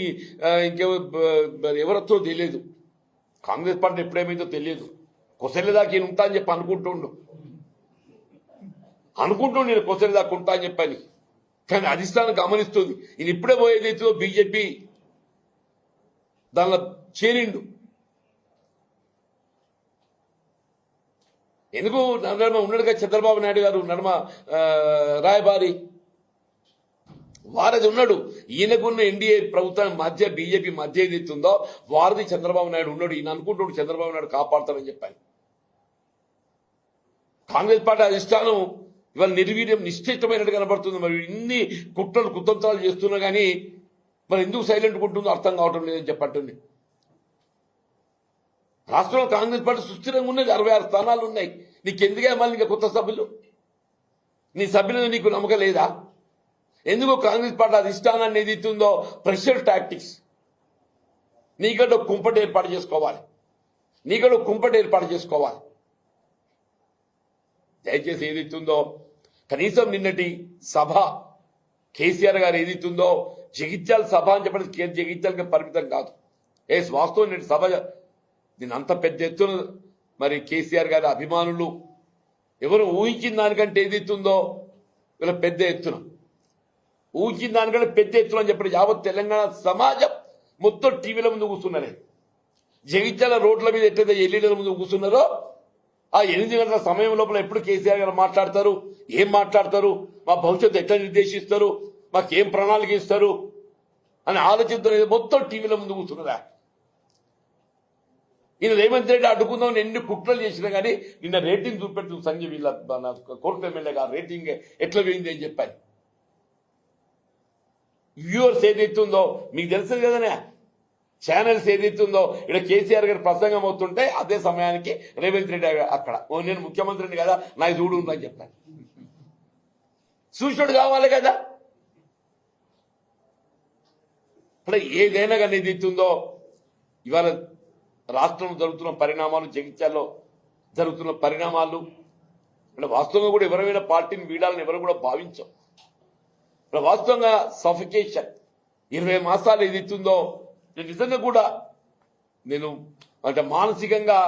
ఎవరొచ్చో తెలియదు. కాంగ్రెస్ పార్టీ ఎప్పుడేమైందో తెలియదు. కొసలేదాకా ఈయన ఉంటా అని చెప్పి అనుకుంటుండు నేను కొసలేదాకా ఉంటా అని చెప్పని. కానీ అధిష్టానం గమనిస్తుంది. ఈయన ఇప్పుడే పోయేదైతే బీజేపీ దానిలో చేరిండు. ఎందుకు నడమ ఉన్నాడుగా చంద్రబాబు నాయుడు గారు, నడమ రాయబారి వారది ఉన్నాడు. ఈయనకున్న ఎన్డీఏ ప్రభుత్వం మధ్య బీజేపీ మధ్య ఏదైతుందో వారది చంద్రబాబు నాయుడు ఉన్నాడు. ఈయన అనుకుంటున్నాడు చంద్రబాబు నాయుడు కాపాడతానని చెప్పాను. కాంగ్రెస్ పార్టీ అధిష్టానం ఇవాళ నిర్వీర్యం నిశ్చితమైనట్టు కనబడుతుంది. మరి ఇన్ని కుట్రలు కుతంత్రాలు చేస్తున్నా కానీ మరి ఎందుకు సైలెంట్ ఉంటుందో అర్థం కావటం లేదని చెప్పంటుంది. రాష్ట్రంలో కాంగ్రెస్ పార్టీ సుస్థిరంగా ఉన్నది, 66 స్థానాలు ఉన్నాయి. నీకెందుకే మళ్ళీ ఇంకా కొత్త సభ్యులు? నీ సభ్యులు నీకు నమ్మకం లేదా? ఎందుకో కాంగ్రెస్ పార్టీ అధిష్టానాన్ని ఏదైతుందో ప్రెషర్ టాక్టిక్స్, నీకంటే కుంపటి ఏర్పాటు చేసుకోవాలి, నీకంటే కుంపటి ఏర్పాటు చేసుకోవాలి. దయచేసి ఏదైతుందో కనీసం నిన్నటి సభ కేసీఆర్ గారు ఏదైతుందో జగిత్యాల సభ అని చెప్పడం జగిత్యాలకి పరిమితం కాదు. వాస్తవం నిన్నటి సభ దీని అంత పెద్ద ఎత్తున మరి కేసీఆర్ గారి అభిమానులు ఎవరు ఊహించిన దానికంటే ఏదైతుందో వీళ్ళ పెద్ద ఎత్తున ఊహించిన దానికంటే పెద్ద ఎత్తున అని చెప్పి యావత్ తెలంగాణ సమాజం మొత్తం టీవీల ముందు కూర్చున్నారే. జగిత్యాల రోడ్ల మీద ఎట్లయితే ఎల్ఈడీల ముందు కూర్చున్నారో ఆ 8 గంటల సమయం లోపల ఎప్పుడు కేసీఆర్ గారు మాట్లాడతారు, ఏం మాట్లాడతారు, మా భవిష్యత్తు ఎట్లా నిర్దేశిస్తారు, మాకేం ప్రణాళిక ఇస్తారు అని ఆలోచిస్తున్న మొత్తం టీవీల ముందు కూర్చున్నారా. ఈయన రేవంత్ రెడ్డి అడ్డుకుందాం ఎన్ని కుట్రలు చేసినా కానీ నిన్న రేటింగ్ చూపెట్టు సంజయ్ వీళ్ళ కోర్టు ఎమ్మెల్యే గారు రేటింగ్ ఎట్లా పోయింది అని చెప్పారు. వ్యూవర్స్ ఏదైతుందో మీకు తెలుసు కదనే, ఛానల్స్ ఏదైతుందో ఇక్కడ కేసీఆర్ గారి ప్రసంగం అవుతుంటే అదే సమయానికి రేవంత్ రెడ్డి అక్కడ నేను ముఖ్యమంత్రిని కదా నాకు చూడు ఉందని చెప్పాను. సూచనుడు కావాలి కదా. ఇప్పుడు ఏదైనా కానీ ఏదైతుందో ఇవాళ రాష్ట్రంలో జరుగుతున్న పరిణామాలు, జగిత్యాల్లో జరుగుతున్న పరిణామాలు ఇక్కడ వాస్తవంగా కూడా ఎవరైనా పార్టీని వీడాలని ఎవరు కూడా భావించాం. ఇక్కడ వాస్తవంగా సఫికేషన్ 20 మాసాలు ఏదైతుందో నిజంగా కూడా నేను అంటే మానసికంగా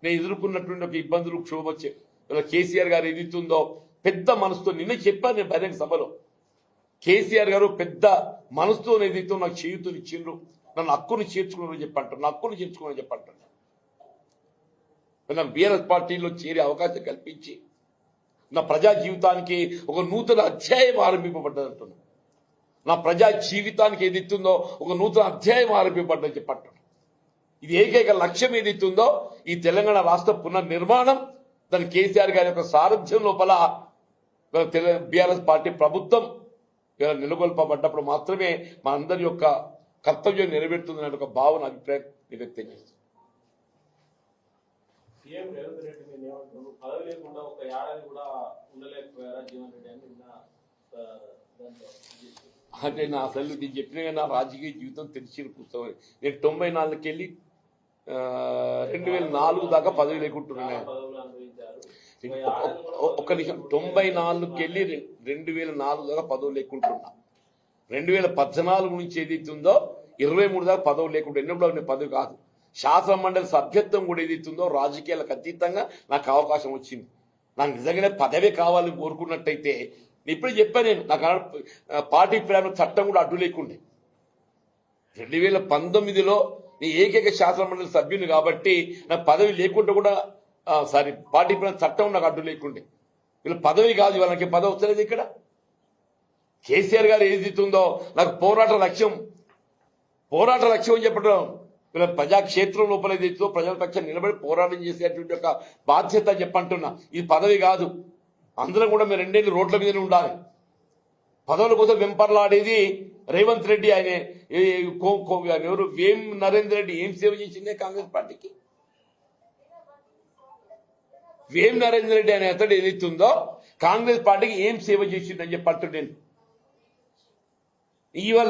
నేను ఎదుర్కొన్నటువంటి ఒక ఇబ్బందులు క్షోభొచ్చే కేసీఆర్ గారు ఏదైతుందో పెద్ద మనసుతో నిన్న చెప్పాను నేను బహిరంగ సభలో. కేసీఆర్ గారు పెద్ద మనసుతో ఏదైతే నాకు చేయుతూ ఇచ్చిండ్రు, నన్ను హక్కును చేర్చుకున్నారని చెప్పంటారు, నా హక్కును చేర్చుకున్నారని చెప్పంటారు. నాకు బీఆర్ఎస్ పార్టీలో చేరే అవకాశం కల్పించి నా ప్రజా జీవితానికి ఒక నూతన అధ్యాయం ఆరంభింపబడ్డదంటున్నాను. నా ప్రజా జీవితానికి ఏదైతుందో ఒక నూతన అధ్యాయం ఆరంభింపబడ్డని చెప్పంటారు. ఇది ఏకైక లక్ష్యం ఏదైతుందో ఈ తెలంగాణ రాష్ట్ర పునర్నిర్మాణం, దాని కేసీఆర్ గారి యొక్క సారథ్యం లోపల బీఆర్ఎస్ పార్టీ ప్రభుత్వం నెలకొల్పబడ్డప్పుడు మాత్రమే మా అందరి యొక్క కర్తవ్యం నెరవేరుతుందనే ఒక భావన అభిప్రాయం వ్యక్తం చేస్తుంది. సీఎం రేవంత్ రెడ్డి మీరు ఏమంటారు? పదవి లేకుండా ఒక ఏడాది కూడా ఉండలేకపోయారా జీవన్ రెడ్డి అని అంటే నా అసలు నేను చెప్పిన నా రాజకీయ జీవితం తెలిసి కూర్చోవాలి. నేను 94కి వెళ్ళి 2004 దాకా పదవి లేకుంటున్నాను. ఒక్క నిమిషం, 94కి వెళ్ళి 2004 దాకా పదవి లేకుంటున్నా. 2014 నుంచి ఏదైతుందో 23 దాకా పదవి లేకుండా ఎన్నప్పుడు పదవి కాదు, శాసన మండలి సభ్యత్వం కూడా ఏదైతుందో రాజకీయాలకు అతీతంగా నాకు అవకాశం వచ్చింది. నాకు నిజంగానే పదవి కావాలని కోరుకున్నట్టయితే ఇప్పుడు చెప్పాను నేను, నాకు పార్టీ ప్రేమ చట్టం కూడా అడ్డు లేకుండే. 2019లో నీ ఏకైక శాసన మండలి సభ్యుని కాబట్టి నాకు పదవి లేకుండా కూడా పార్టీ ప్రేమ చట్టం నాకు అడ్డు లేకుండే. వీళ్ళు పదవి కాదు, వాళ్ళకి పదవి వస్తలేదు. ఇక్కడ కేసీఆర్ గారు ఏదైతుందో నాకు పోరాట లక్ష్యం అని చెప్పడం, వీళ్ళ ప్రజాక్షేత్రం లోపల ఏదైతుందో ప్రజల పక్షాన్ని నిలబడి పోరాటం చేసేటువంటి ఒక బాధ్యత చెప్పంటున్నా. ఇది పదవి కాదు. అందరం కూడా మేము 2 ఏళ్ళు రోడ్ల మీదనే ఉండాలి. పదవుల కోసం వెంపర్లాడేది రేవంత్ రెడ్డి. ఆయన ఎవరు వేం నరేందర్ రెడ్డి ఏం సేవ చేసిందే కాంగ్రెస్ పార్టీకి? వేం నరేందర్ రెడ్డి అనే అతడు ఏదైతుందో కాంగ్రెస్ పార్టీకి ఏం సేవ చేసిందని చెప్పంటు నేను. ఇవాళ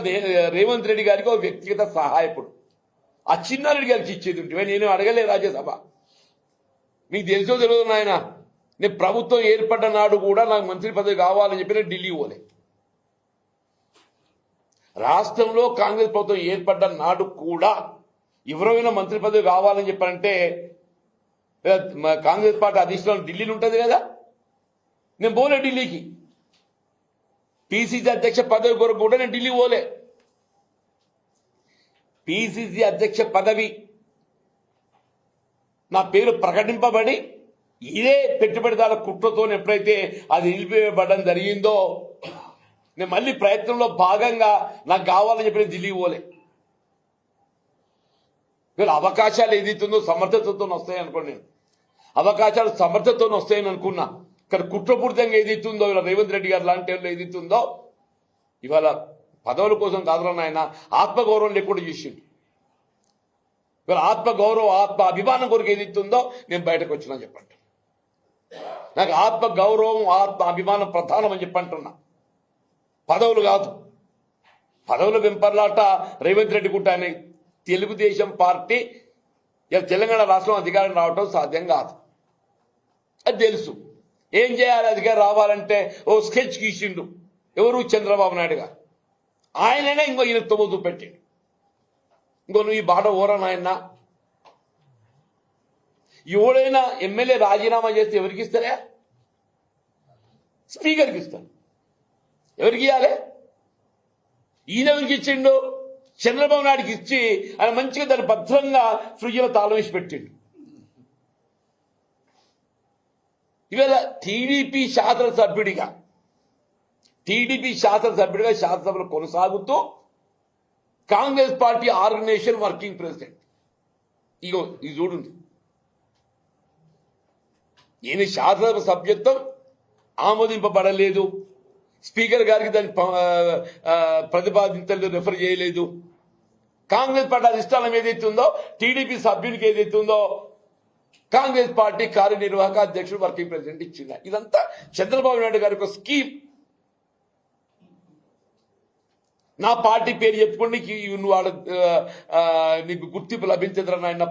రేవంత్ రెడ్డి గారికి ఒక వ్యక్తిగత సహాయకుడు ఆ చిన్నారెడ్డి గారికి ఇచ్చేది ఉంటే నేను అడగలే రాజ్యసభ. మీకు తెలుసో తెలియదు నాయన, నేను ప్రభుత్వం ఏర్పడ్డ నాడు కూడా నాకు మంత్రి పదవి కావాలని చెప్పి నేను ఢిల్లీ పోలే. రాష్ట్రంలో కాంగ్రెస్ ప్రభుత్వం ఏర్పడ్డ నాడు కూడా ఎవరైనా మంత్రి పదవి కావాలని చెప్పారంటే కాంగ్రెస్ పార్టీ అధిష్టానం ఢిల్లీలో ఉంటుంది కదా, నేను పోలే ఢిల్లీకి. పిసిసి అధ్యక్ష పదవి కొరకు కూడా నేను ఢిల్లీ పోలే. పిసిసి అధ్యక్ష పదవి నా పేరు ప్రకటింపబడి ఇదే పెట్టుబడిదారుల కుట్రతో ఎప్పుడైతే అది నిలిపివేయబడడం జరిగిందో నేను మళ్ళీ ప్రయత్నంలో భాగంగా నాకు కావాలని చెప్పి ఢిల్లీ పోలే. వీళ్ళ అవకాశాలు ఏదైతుందో సమర్థతతో వస్తాయి అనుకోండి, నేను అవకాశాలు సమర్థతతో వస్తాయని అనుకున్నా. ఇక్కడ కుట్రపూరితంగా ఏదైతుందో ఇలా రేవంత్ రెడ్డి గారు లాంటి వాళ్ళు ఏదైతుందో ఇవాళ పదవుల కోసం కాదురా నాయన, ఆత్మగౌరవం లేకుండా చేసిండు. వీళ్ళ ఆత్మ గౌరవం ఆత్మ అభిమానం కొరకు ఏదైతే ఉందో నేను బయటకు వచ్చినా చెప్పండి. నాకు ఆత్మ గౌరవం ఆత్మ అభిమానం ప్రధానం అని చెప్పంటున్నా. పదవులు కాదు. పదవుల వెంపర్లాట రేవంత్ రెడ్డి గుట్టాని తెలుగుదేశం పార్టీ తెలంగాణ రాష్ట్రం అధికారం రావటం సాధ్యం కాదు. అది తెలుసు. ఏం చేయాలి అధికారం రావాలంటే ఓ స్కెచ్ గీసిండు. ఎవరు? చంద్రబాబు నాయుడు గారు. ఆయననే ఇంకో ఈయన తొమ్మిది చూపెట్టిండు. ఇంకో నువ్వు ఈ బాట ఓరా నాయన. ఎవడైనా ఎమ్మెల్యే రాజీనామా చేస్తే ఎవరికి ఇస్తారా? స్పీకర్కి ఇస్తారు. ఎవరికి ఇవ్వాలి? ఈయన ఎవరికి ఇచ్చిండు? చంద్రబాబు నాయుడికి ఇచ్చి ఆయన మంచిగా దాన్ని భద్రంగా ఫ్రిడ్జ్లో తాళం వేసి పెట్టిండు. ఇవాళ టీడీపీ శాసనసభ్యుడిగా శాసనసభలో కొనసాగుతూ Congress party organisation working president. ఇగో ఇది చూడండి. ఈయన శాసనసభ సభ్యత్వం ఆమోదింపబడలేదు. స్పీకర్ గారికి దాన్ని ప్రతిపాదించలేదు, రెఫర్ చేయలేదు. కాంగ్రెస్ పార్టీ అధిష్టానం ఏదైతే ఉందో టీడీపీ సభ్యునికి ఏదైతే ఉందో కాంగ్రెస్ పార్టీ కార్యనిర్వాహక అధ్యక్షుడు వర్కింగ్ ప్రెసిడెంట్ ఇచ్చింది. ఇదంతా చంద్రబాబు నాయుడు గారి ఒక స్కీమ్. నా పార్టీ పేరు చెప్పుకోండి, నువ్వు నీకు గుర్తింపు లభించదురా నాయన.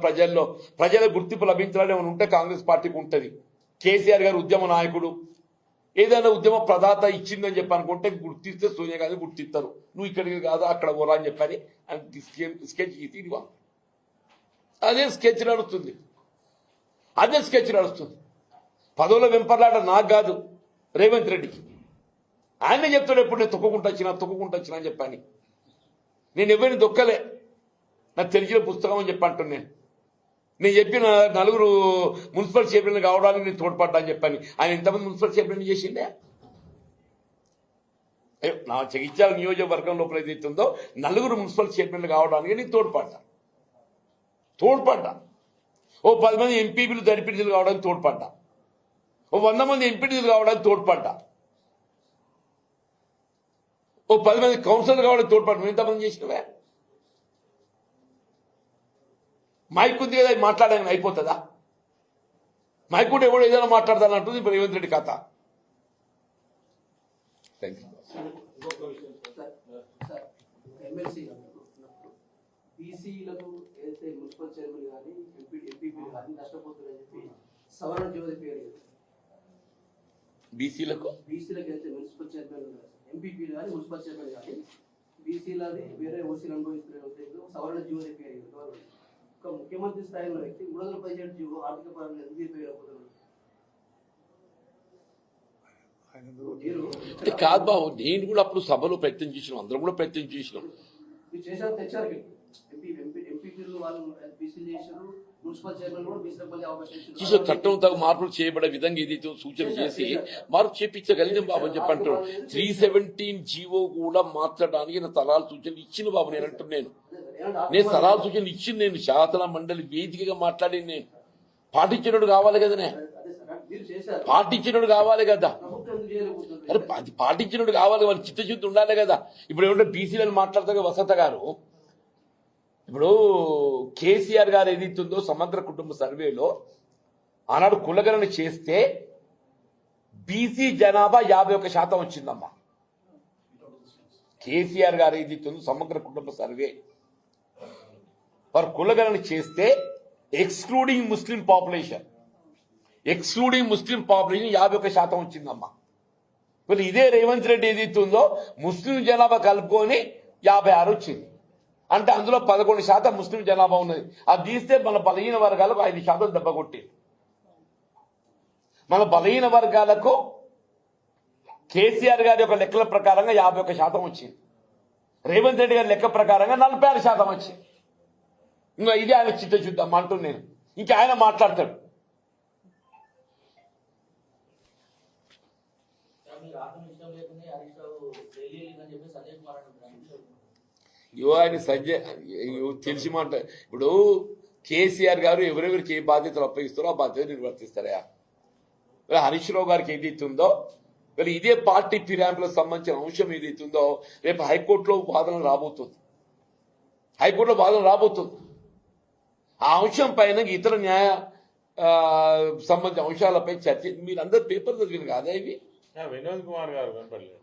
ప్రజల గుర్తింపు లభించాలని ఏమైనా ఉంటే కాంగ్రెస్ పార్టీకి ఉంటుంది. కేసీఆర్ గారు ఉద్యమ నాయకుడు, ఏదైనా ఉద్యమ ప్రదాత ఇచ్చిందని చెప్పి అనుకుంటే గుర్తిస్తే సోనియా గాంధీ గుర్తిస్తారు. నువ్వు ఇక్కడికి కాదు అక్కడ పోరా అని చెప్పని స్కెచ్ గీసి ఇది అదే స్కెచ్ నడుస్తుంది. పదవుల వెంపర్లాట నాకు కాదు, రేవంత్ రెడ్డికి. ఆయనే చెప్తాడు ఎప్పుడు నేను తొక్కుకుంటూ వచ్చినా అని చెప్పని. నేను ఎవరిని దొక్కలే. నాకు తెలిసిన పుస్తకం అని చెప్పంటున్నాను. నేను చెప్పిన నలుగురు మున్సిపల్ చైర్మన్లు కావడానికి నేను తోడ్పడ్డా అని చెప్పని. ఆయన ఎంతమంది మున్సిపల్ చైర్మన్ చేసిండే? నా జగిత్యాల నియోజకవర్గం లోపల ఏదైతే ఉందో నలుగురు మున్సిపల్ చైర్మన్లు కావడానికి నేను తోడ్పడ్డా. ఓ 10 మంది ఎంపీపీలు దరిపిడిలు కావడానికి తోడ్పడ్డా. ఓ 100 మంది ఎంపీటీలు కావడానికి తోడ్పడ్డా. ఓ 10 మంది కౌన్సిలర్లు కావడానికి తోడ్పడ్డా. ఎంతమంది చేసినవే? మైక్ ఉంది కదా, మాట్లాడడానికి అయిపోతుందా? మైక్ కూడా ఎవడో ఏదైనా మాట్లాడతానంటుంది ఇప్పుడు రేవంత్ రెడ్డి కథ. Thank you. బీసీలకు ఏదైతే మున్సిపల్ చైర్మన్ కానీ ఎంపీపీలు కానీ నష్టపోతుందని చెప్పి సవరణ జ్యోతి పేరు. బీసీలకు అయితే మున్సిపల్ చైర్మన్ ఎంపీపీలు కానీ మున్సిపల్ చైర్మన్ కానీ బీసీలది వేరే ఓసీలు అనుభవిస్తున్న ఉద్దేశంలో సవరణ జ్యోతి పేరు. ఒక ముఖ్యమంత్రి స్థాయిలో వ్యక్తి 317 జీవో ఆర్థిక పరంగా ఎందుకు అంటే కాదు బాబు, నేను కూడా అప్పుడు సభలో ప్రయత్నం చేసినాం, అందరం కూడా ప్రయత్నం చేసినాం. తెచ్చారు ఎంపీపీలు వాళ్ళు బీసీలు చేశారు, మున్సిపల్ చైర్మన్ కూడా బీసీలకు మళ్ళీ అవకాశం ఇచ్చారు. చట్టం తగు మార్పులు చేయబడే విధంగా ఏదైతే సూచన చేసి మార్పు చేపించగలిగిన బాబు అని చెప్పంటారు. 317 జీవో కూడా మార్చడానికి నా సలహాల సూచనలు ఇచ్చిన బాబు. నేను అంటున్నాను, నేను సలహాల సూచనలు ఇచ్చింది. నేను శాసన మండలి వేదికగా మాట్లాడి నేను పాటించినోడు కావాలి కదనే, పాటించినోడు కావాలి కదా. అరే అది పాటించినోడు కావాలి, వాళ్ళు చిత్తశుద్ధి ఉండాలి కదా. ఇప్పుడు ఏమంటే బీసీలను మాట్లాడతా వసంత గారు, ఇప్పుడు కేసీఆర్ గారు ఏదైతుందో సమగ్ర కుటుంబ సర్వేలో ఆనాడు కులగణన చేస్తే బీసీ జనాభా 51% వచ్చిందమ్మా. కేసీఆర్ గారు ఏదైతుందో సమగ్ర కుటుంబ సర్వే వారు కులగణన చేస్తే ఎక్స్క్లూడింగ్ ముస్లిం పాపులేషన్ 51% వచ్చిందమ్మా. మరి ఇదే రేవంత్ రెడ్డి ఏదైతుందో ముస్లిం జనాభా కలుపుకొని 56 వచ్చింది. అంటే అందులో 11% ముస్లిం జనాభా ఉన్నది. అది తీస్తే మన బలహీన వర్గాలకు 5% దెబ్బ కొట్టింది. మన బలహీన వర్గాలకు కేసీఆర్ గారి యొక్క లెక్కల ప్రకారంగా 51% వచ్చింది. రేవంత్ రెడ్డి గారి లెక్క ప్రకారంగా 46% వచ్చింది. ఇంకా ఇది ఆయన చిత్తశుద్ధం అంటూ నేను. ఇంకా ఆయన మాట్లాడతాడు. ఆయన సంజయ్ తెలిసి మాట. ఇప్పుడు కేసీఆర్ గారు ఎవరెవరికి ఏ బాధ్యతలు అప్పగిస్తారో ఆ బాధ్యత నిర్వర్తిస్తారా? హరీష్ రావు గారికి ఏదైతుందో మరి ఇదే పార్టీ ఫిరాయింపులకు సంబంధించిన అంశం ఏదైతుందో రేపు హైకోర్టులో వాదన రాబోతుంది. ఆ అంశం పైన ఇతర న్యాయ సంబంధించిన అంశాలపై చర్చ. మీరందరూ పేపర్ చదివిన కాదా ఇవి? వినోద్ కుమార్ గారు కనపడలేదు.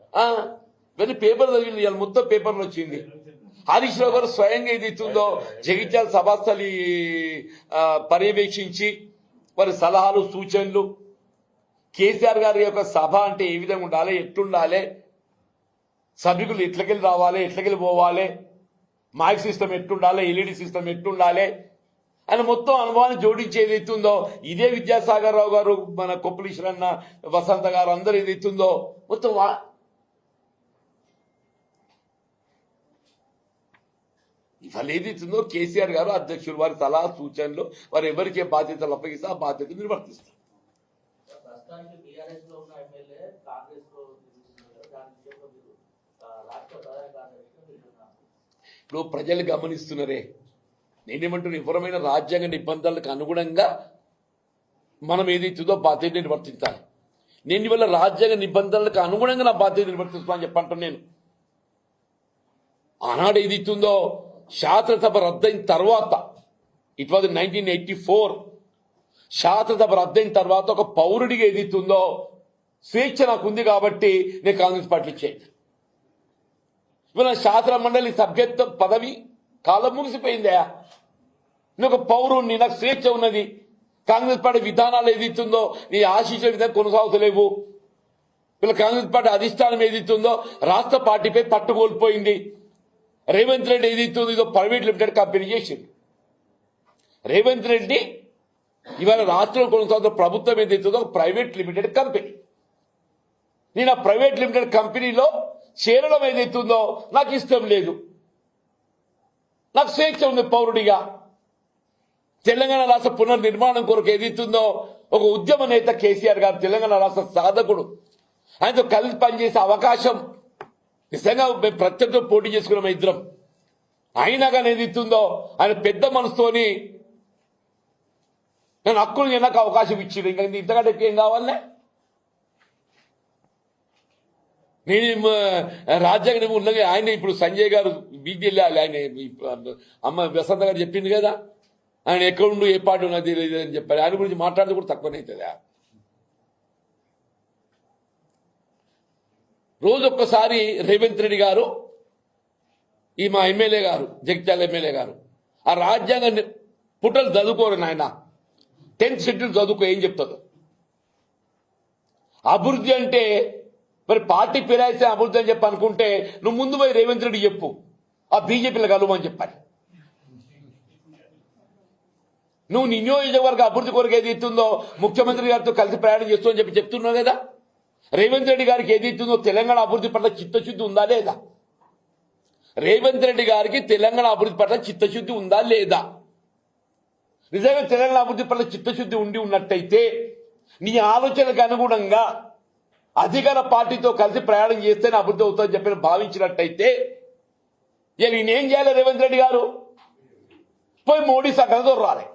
ఇవన్నీ పేపర్ చదివిన, ఇవాళ మొత్తం పేపర్లో వచ్చింది. హరీష్ రావు గారు స్వయంగా ఏది ఇస్తుందో జగిత్యాల సభాస్థలి పర్యవేక్షించి వారి సలహాలు సూచనలు, కేసీఆర్ గారి యొక్క సభ అంటే ఏ విధంగా ఉండాలి, ఎట్లుండాలి, సభ్యులు ఎట్లకెళ్ళి రావాలి, ఎట్లకెళ్ళి పోవాలి, మైక్ సిస్టమ్ ఎట్లుండాలి, ఎల్ఈడి సిస్టమ్ ఎట్లుండాలి అని మొత్తం అనుభవాన్ని జోడించి ఏదైతుందో, ఇదే విద్యాసాగర్ రావు గారు, మన కొప్పులీశ్వరన్న, వసంత గారు అందరూ ఏదైతుందో మొత్తం ఇవాళ ఏదైతుందో కేసీఆర్ గారు అధ్యక్షులు వారి సలహా సూచనలు, వారు ఎవరికి బాధ్యతలు అప్పగిస్తే ఆ బాధ్యత నిర్వర్తిస్తారు. ఇప్పుడు ప్రజలు గమనిస్తున్నారే, నేనేమంటున్నా, వివరమైన రాజ్యాంగ నిబంధనలకు అనుగుణంగా మనం ఏదైతుందో బాధ్యత నిర్వర్తించాలి. నేను ఇవాళ రాజ్యాంగ నిబంధనలకు అనుగుణంగా నా బాధ్యత నిర్వర్తిస్తానని చెప్పంటాను. నేను ఆనాడు ఏదైతుందో శాసనసభ రద్దయిన తర్వాత, ఇట్ వాజ్ 1984, శాసనసభ రద్దయిన తర్వాత ఒక పౌరుడిగా ఏదైతుందో స్వేచ్ఛ నాకు ఉంది కాబట్టి నేను కాంగ్రెస్ పార్టీ ఇచ్చేది. ఇవాళ శాసన మండలి సభ్యత్వ పదవి కాలం ముగిసిపోయిందా? నేను ఒక పౌరుణ్ణి, నాకు స్వేచ్ఛ ఉన్నది. కాంగ్రెస్ పార్టీ విధానాలు ఏదైతుందో నీ ఆశించిన విధంగా కొనసాగుతలేవు. వీళ్ళ కాంగ్రెస్ పార్టీ అధిష్టానం ఏదైతుందో రాష్ట్ర పార్టీపై పట్టు కోల్పోయింది. రేవంత్ రెడ్డి ఏదైతుందో ఇదో ప్రైవేట్ లిమిటెడ్ కంపెనీ చేసింది. రేవంత్ రెడ్డి ఇవాళ రాష్ట్రంలో కొనసాగుతున్న ప్రభుత్వం ఏదైతుందో ప్రైవేట్ లిమిటెడ్ కంపెనీ. నేను ఆ ప్రైవేట్ లిమిటెడ్ కంపెనీలో చేరడం ఏదైతుందో నాకు ఇష్టం లేదు. నాకు స్వేచ్ఛ ఉంది పౌరుడిగా. తెలంగాణ రాష్ట్ర పునర్నిర్మాణం కొరకు ఏదైతుందో ఒక ఉద్యమ నేత కేసీఆర్ గారు, తెలంగాణ రాష్ట్ర సాధకుడు, ఆయనతో కలిసి పనిచేసే అవకాశం నిజంగా మేము ప్రత్యర్థులు పోటీ చేసుకున్నాం ఇద్దరం. అయినా కానీ ఏదైతుందో ఆయన పెద్ద మనసుతోని నేను హక్కులు నాకు అవకాశం ఇచ్చింది. ఇంకా ఇంతకంటే ఏం కావాలనే? నేను రాజ్యాంగ ఉన్నది. ఆయన ఇప్పుడు సంజయ్ గారు బీజీ వెళ్ళాలి. ఆయన అమ్మ వసంత గారు చెప్పింది కదా, ఆయన ఎక్కడుండు ఏ పార్టీ ఉన్నది తెలియదు అని చెప్పారు. ఆయన గురించి మాట్లాడితే కూడా తక్కువనవుతుందా? రోజు ఒక్కసారి రేవంత్ రెడ్డి గారు, ఈ మా ఎమ్మెల్యే గారు, జగిత్యాల ఎమ్మెల్యే గారు, ఆ రాజ్యాంగ పుటలు చదువుకోరు నాయన, 10th షెడ్యూల్ చదువుకో ఏం చెప్తారు. అభివృద్ధి అంటే మరి పార్టీ పేరాయిస్తే అభివృద్ధి అని చెప్పి అనుకుంటే నువ్వు ముందు పోయి రేవంత్ రెడ్డి చెప్పు, ఆ బీజేపీలో కలవమని చెప్పాలి. నువ్వు నీ నియోజకవర్గ అభివృద్ధి కొరకు ఏది ఇస్తుందో ముఖ్యమంత్రి గారితో కలిసి ప్రయాణం చేస్తూ అని చెప్పి చెప్తున్నావు కదా. రేవంత్ రెడ్డి గారికి ఏది ఇస్తుందో తెలంగాణ అభివృద్ధి పట్ల చిత్తశుద్ధి ఉందా లేదా? రేవంత్ రెడ్డి గారికి తెలంగాణ అభివృద్ధి పట్ల చిత్తశుద్ధి ఉందా లేదా? నిజంగా తెలంగాణ అభివృద్ధి పట్ల చిత్తశుద్ధి ఉన్నట్టయితే నీ ఆలోచనకు అనుగుణంగా అధికార పార్టీతో కలిసి ప్రయాణం చేస్తేనే అభివృద్ధి అవుతుందని చెప్పి భావించినట్టయితే నేనేం చేయాలి? రేవంత్ రెడ్డి గారు పోయి మోడీ సంఘటన దొర్రాలి,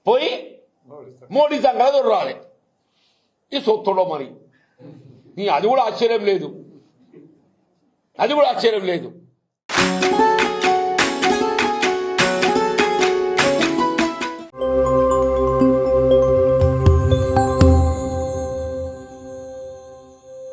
పోయి మోడీ సంఘటన దొర్రాలి. ఈ సొత్తుడో మరి అది కూడా ఆశ్చర్యం లేదు, అది కూడా ఆశ్చర్యం లేదు.